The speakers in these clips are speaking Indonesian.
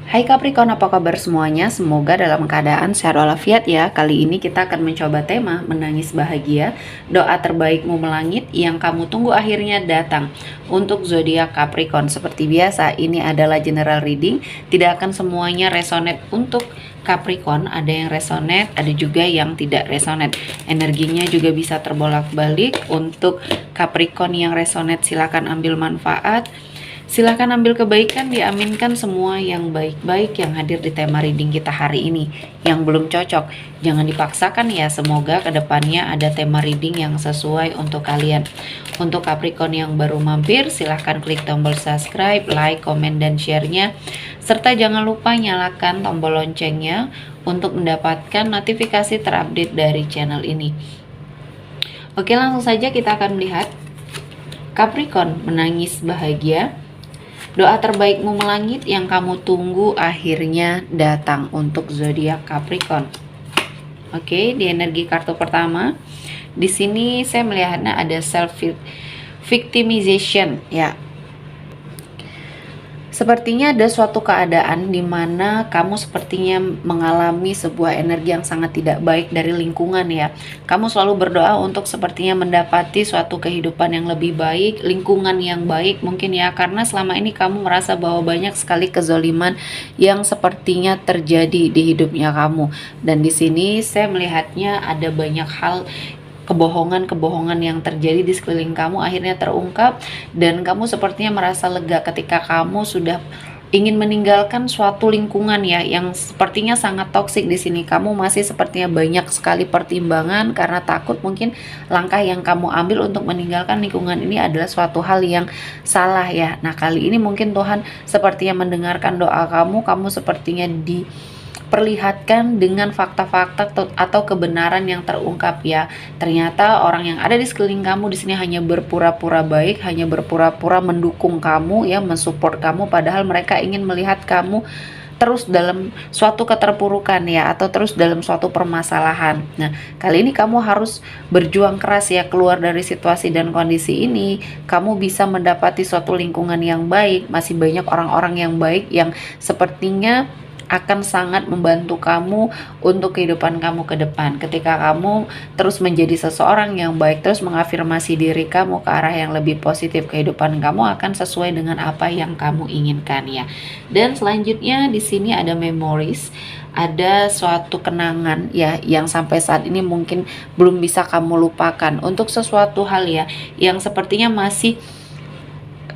Hai Capricorn, apa kabar semuanya? Semoga dalam keadaan sehat walafiat ya. Kali ini kita akan mencoba tema menangis bahagia. Doa terbaikmu melangit, yang kamu tunggu akhirnya datang. Untuk zodiak Capricorn, seperti biasa, ini adalah general reading. Tidak akan semuanya resonate untuk Capricorn. Ada yang resonate, ada juga yang tidak resonate. Energinya juga bisa terbolak-balik. Untuk Capricorn yang resonate, silakan ambil manfaat. Silahkan ambil kebaikan, diaminkan semua yang baik-baik yang hadir di tema reading kita hari ini. Yang belum cocok, jangan dipaksakan ya, semoga kedepannya ada tema reading yang sesuai untuk kalian. Untuk Capricorn yang baru mampir, silahkan klik tombol subscribe, like, komen, dan share-nya. Serta jangan lupa nyalakan tombol loncengnya untuk mendapatkan notifikasi terupdate dari channel ini. Oke, langsung saja kita akan melihat Capricorn menangis bahagia. Doa terbaikmu melangit, yang kamu tunggu akhirnya datang untuk zodiak Capricorn. Oke, di energi kartu pertama, di sini saya melihatnya ada self victimization ya. Sepertinya ada suatu keadaan di mana kamu sepertinya mengalami sebuah energi yang sangat tidak baik dari lingkungan ya. Kamu selalu berdoa untuk sepertinya mendapati suatu kehidupan yang lebih baik, lingkungan yang baik mungkin ya, karena selama ini kamu merasa bahwa banyak sekali kezoliman yang sepertinya terjadi di hidupnya kamu. Dan di sini saya melihatnya ada banyak hal kebohongan-kebohongan yang terjadi di sekeliling kamu akhirnya terungkap, dan kamu sepertinya merasa lega ketika kamu sudah ingin meninggalkan suatu lingkungan ya yang sepertinya sangat toksik. Di sini kamu masih sepertinya banyak sekali pertimbangan karena takut mungkin langkah yang kamu ambil untuk meninggalkan lingkungan ini adalah suatu hal yang salah ya. Nah, kali ini mungkin Tuhan sepertinya mendengarkan doa kamu sepertinya perlihatkan dengan fakta-fakta atau kebenaran yang terungkap ya. Ternyata orang yang ada di sekeliling kamu di sini hanya berpura-pura baik, hanya berpura-pura mendukung kamu ya, mensupport kamu, padahal mereka ingin melihat kamu terus dalam suatu keterpurukan ya, atau terus dalam suatu permasalahan. Nah, kali ini kamu harus berjuang keras ya, keluar dari situasi dan kondisi ini. Kamu bisa mendapati suatu lingkungan yang baik, masih banyak orang-orang yang baik yang sepertinya akan sangat membantu kamu untuk kehidupan kamu ke depan. Ketika kamu terus menjadi seseorang yang baik, terus mengafirmasi diri kamu ke arah yang lebih positif, kehidupan kamu akan sesuai dengan apa yang kamu inginkan ya. Dan selanjutnya di sini ada memories, ada suatu kenangan ya yang sampai saat ini mungkin belum bisa kamu lupakan untuk sesuatu hal ya yang sepertinya masih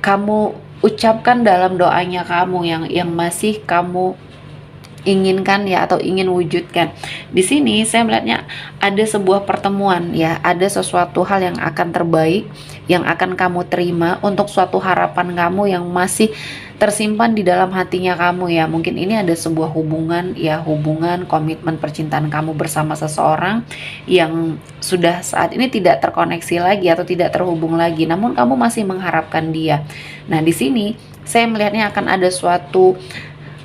kamu ucapkan dalam doanya kamu, yang masih kamu inginkan ya, atau ingin wujudkan. Di sini saya melihatnya ada sebuah pertemuan ya, ada sesuatu hal yang akan terbaik yang akan kamu terima untuk suatu harapan kamu yang masih tersimpan di dalam hatinya kamu ya. Mungkin ini ada sebuah hubungan ya, hubungan komitmen percintaan kamu bersama seseorang yang sudah saat ini tidak terkoneksi lagi atau tidak terhubung lagi, namun kamu masih mengharapkan dia. Nah, di sini saya melihatnya akan ada suatu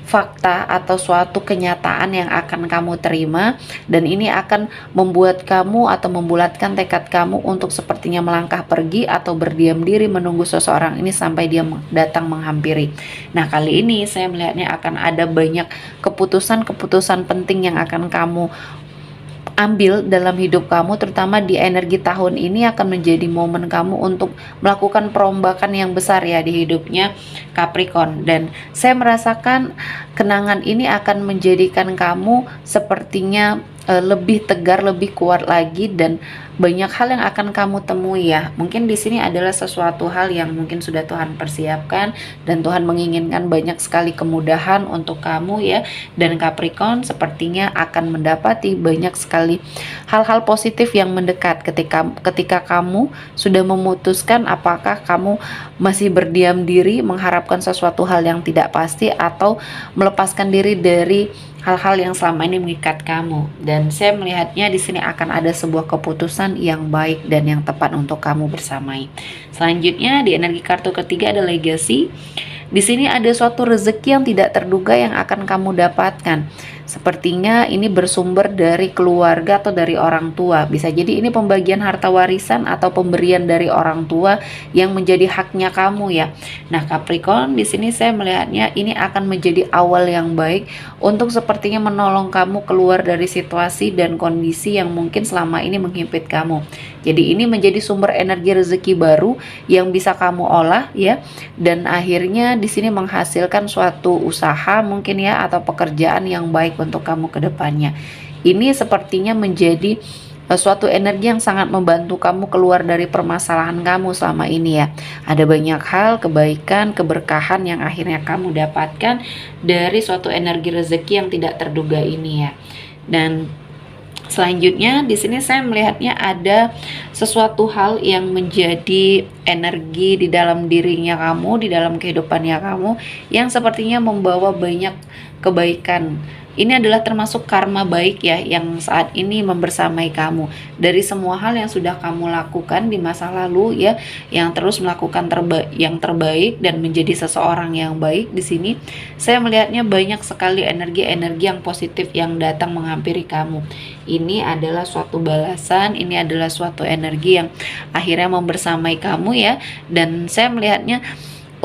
fakta atau suatu kenyataan yang akan kamu terima, dan ini akan membuat kamu atau membulatkan tekad kamu untuk sepertinya melangkah pergi atau berdiam diri menunggu seseorang ini sampai dia datang menghampiri. Nah, kali ini saya melihatnya akan ada banyak keputusan-keputusan penting yang akan kamu ambil dalam hidup kamu, terutama di energi tahun ini akan menjadi momen kamu untuk melakukan perombakan yang besar ya di hidupnya Capricorn. Dan saya merasakan kenangan ini akan menjadikan kamu sepertinya lebih tegar, lebih kuat lagi, dan banyak hal yang akan kamu temui ya. Mungkin di sini adalah sesuatu hal yang mungkin sudah Tuhan persiapkan, dan Tuhan menginginkan banyak sekali kemudahan untuk kamu ya. Dan Capricorn sepertinya akan mendapati banyak sekali hal-hal positif yang mendekat ketika kamu sudah memutuskan apakah kamu masih berdiam diri mengharapkan sesuatu hal yang tidak pasti, atau melepaskan diri dari hal-hal yang selama ini mengikat kamu. Dan saya melihatnya di sini akan ada sebuah keputusan yang baik dan yang tepat untuk kamu bersamai. Selanjutnya di energi kartu ketiga ada legacy. Di sini ada suatu rezeki yang tidak terduga yang akan kamu dapatkan. Sepertinya ini bersumber dari keluarga atau dari orang tua. Bisa jadi ini pembagian harta warisan atau pemberian dari orang tua yang menjadi haknya kamu ya. Nah, Capricorn, di sini saya melihatnya ini akan menjadi awal yang baik untuk sepertinya menolong kamu keluar dari situasi dan kondisi yang mungkin selama ini menghimpit kamu. Jadi ini menjadi sumber energi rezeki baru yang bisa kamu olah ya, dan akhirnya di sini menghasilkan suatu usaha mungkin ya, atau pekerjaan yang baik untuk kamu ke depannya. Ini sepertinya menjadi suatu energi yang sangat membantu kamu keluar dari permasalahan kamu selama ini ya. Ada banyak hal, kebaikan, keberkahan yang akhirnya kamu dapatkan dari suatu energi rezeki yang tidak terduga ini ya. Dan selanjutnya di sini saya melihatnya ada sesuatu hal yang menjadi energi di dalam dirinya kamu, di dalam kehidupannya kamu, yang sepertinya membawa banyak kebaikan. Ini adalah termasuk karma baik ya, yang saat ini membersamai kamu dari semua hal yang sudah kamu lakukan di masa lalu ya, yang terus melakukan yang terbaik dan menjadi seseorang yang baik. Di sini saya melihatnya banyak sekali energi-energi yang positif yang datang menghampiri kamu. Ini adalah suatu balasan, ini adalah suatu energi yang akhirnya membersamai kamu ya. Dan saya melihatnya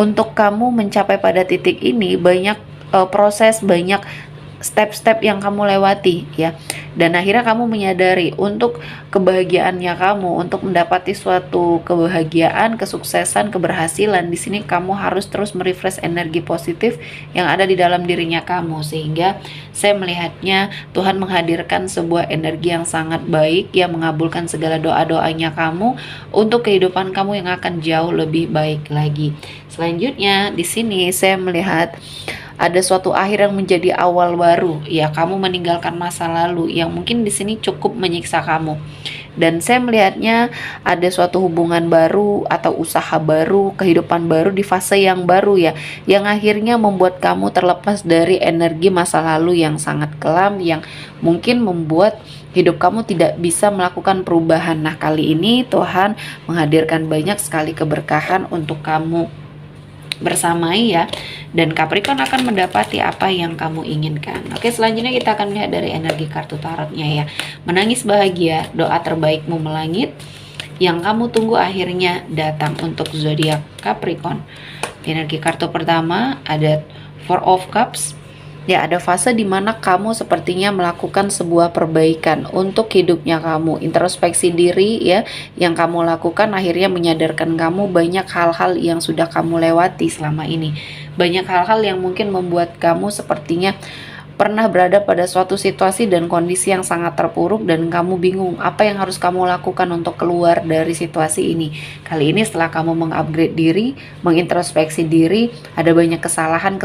untuk kamu mencapai pada titik ini banyak proses, banyak step-step yang kamu lewati ya, dan akhirnya kamu menyadari untuk kebahagiaannya kamu, untuk mendapati suatu kebahagiaan, kesuksesan, keberhasilan, di sini kamu harus terus merefresh energi positif yang ada di dalam dirinya kamu. Sehingga saya melihatnya Tuhan menghadirkan sebuah energi yang sangat baik yang mengabulkan segala doa-doanya kamu untuk kehidupan kamu yang akan jauh lebih baik lagi. Selanjutnya di sini saya melihat ada suatu akhir yang menjadi awal baru ya. Kamu meninggalkan masa lalu yang mungkin di sini cukup menyiksa kamu, dan saya melihatnya ada suatu hubungan baru atau usaha baru, kehidupan baru di fase yang baru ya, yang akhirnya membuat kamu terlepas dari energi masa lalu yang sangat kelam, yang mungkin membuat hidup kamu tidak bisa melakukan perubahan. Nah, kali ini Tuhan menghadirkan banyak sekali keberkahan untuk kamu bersamai ya, dan Capricorn akan mendapati apa yang kamu inginkan. Oke, selanjutnya kita akan melihat dari energi kartu tarotnya ya. Menangis bahagia, doa terbaikmu melangit, yang kamu tunggu akhirnya datang untuk zodiak Capricorn. Energi kartu pertama ada Four of Cups. Ya, ada fase dimana kamu sepertinya melakukan sebuah perbaikan untuk hidupnya kamu. Introspeksi diri ya, yang kamu lakukan akhirnya menyadarkan kamu banyak hal-hal yang sudah kamu lewati selama ini. Banyak hal-hal yang mungkin membuat kamu sepertinya pernah berada pada suatu situasi dan kondisi yang sangat terpuruk, dan kamu bingung apa yang harus kamu lakukan untuk keluar dari situasi ini. Kali ini setelah kamu mengupgrade diri, mengintrospeksi diri, ada banyak kesalahan,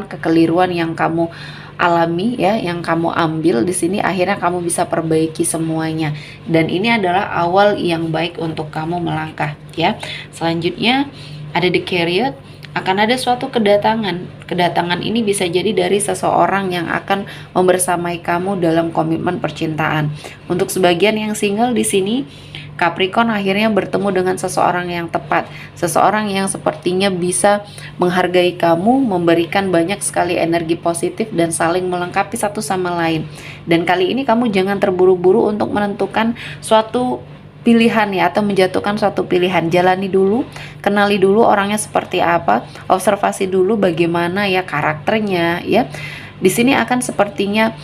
kekeliruan yang kamu alami ya, yang kamu ambil di sini, akhirnya kamu bisa perbaiki semuanya, dan ini adalah awal yang baik untuk kamu melangkah ya. Selanjutnya ada The Chariot. Akan ada suatu kedatangan ini bisa jadi dari seseorang yang akan membersamai kamu dalam komitmen percintaan. Untuk sebagian yang single di sini, Capricorn akhirnya bertemu dengan seseorang yang tepat, seseorang yang sepertinya bisa menghargai kamu, memberikan banyak sekali energi positif dan saling melengkapi satu sama lain. Dan kali ini kamu jangan terburu-buru untuk menentukan suatu pilihan ya, atau menjatuhkan suatu pilihan. Jalani dulu, kenali dulu orangnya seperti apa, observasi dulu bagaimana ya karakternya ya. Di sini akan sepertinya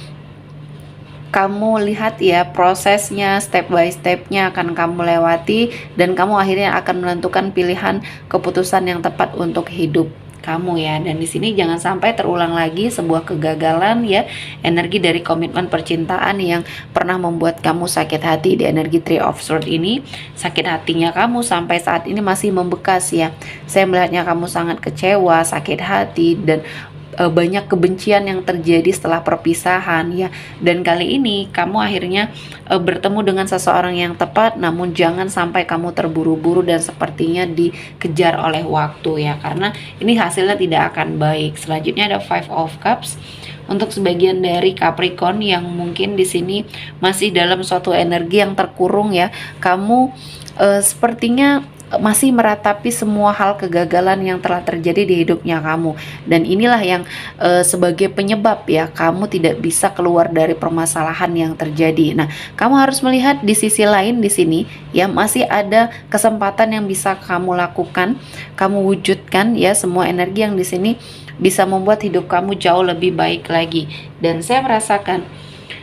kamu lihat ya prosesnya, step by stepnya akan kamu lewati, dan kamu akhirnya akan menentukan pilihan keputusan yang tepat untuk hidup kamu ya. Dan di sini jangan sampai terulang lagi sebuah kegagalan ya, energi dari komitmen percintaan yang pernah membuat kamu sakit hati. Di energi Three of Swords ini, sakit hatinya kamu sampai saat ini masih membekas ya. Saya melihatnya kamu sangat kecewa, sakit hati, dan banyak kebencian yang terjadi setelah perpisahan ya. Dan kali ini kamu akhirnya bertemu dengan seseorang yang tepat, namun jangan sampai kamu terburu-buru dan sepertinya dikejar oleh waktu ya, karena ini hasilnya tidak akan baik. Selanjutnya ada Five of Cups. Untuk sebagian dari Capricorn yang mungkin di sini masih dalam suatu energi yang terkurung ya, kamu sepertinya masih meratapi semua hal kegagalan yang telah terjadi di hidupnya kamu, dan inilah yang sebagai penyebab ya kamu tidak bisa keluar dari permasalahan yang terjadi. Nah, kamu harus melihat di sisi lain di sini ya, masih ada kesempatan yang bisa kamu lakukan, kamu wujudkan ya. Semua energi yang di sini bisa membuat hidup kamu jauh lebih baik lagi, dan saya merasakan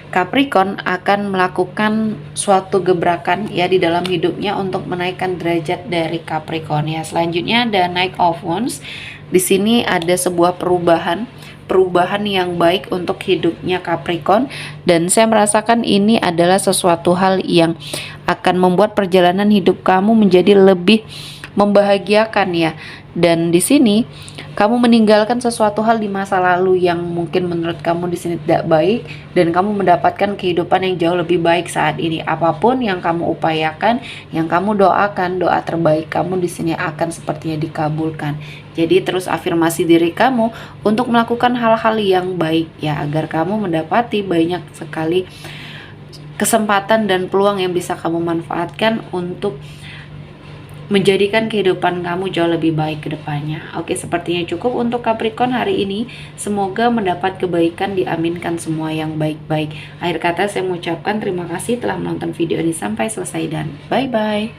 Capricorn akan melakukan suatu gebrakan ya di dalam hidupnya untuk menaikkan derajat dari Capricorn ya. Selanjutnya ada Knight of Wands. Di sini ada sebuah perubahan yang baik untuk hidupnya Capricorn, dan saya merasakan ini adalah sesuatu hal yang akan membuat perjalanan hidup kamu menjadi lebih membahagiakan ya. Dan di sini kamu meninggalkan sesuatu hal di masa lalu yang mungkin menurut kamu di sini tidak baik, dan kamu mendapatkan kehidupan yang jauh lebih baik saat ini. Apapun yang kamu upayakan, yang kamu doakan, doa terbaik kamu di sini akan sepertinya dikabulkan. Jadi terus afirmasi diri kamu untuk melakukan hal-hal yang baik ya, agar kamu mendapati banyak sekali kesempatan dan peluang yang bisa kamu manfaatkan untuk menjadikan kehidupan kamu jauh lebih baik ke depannya. Oke, sepertinya cukup untuk Capricorn hari ini. Semoga mendapat kebaikan, diaminkan semua yang baik-baik. Akhir kata saya mengucapkan terima kasih telah menonton video ini sampai selesai, dan bye-bye.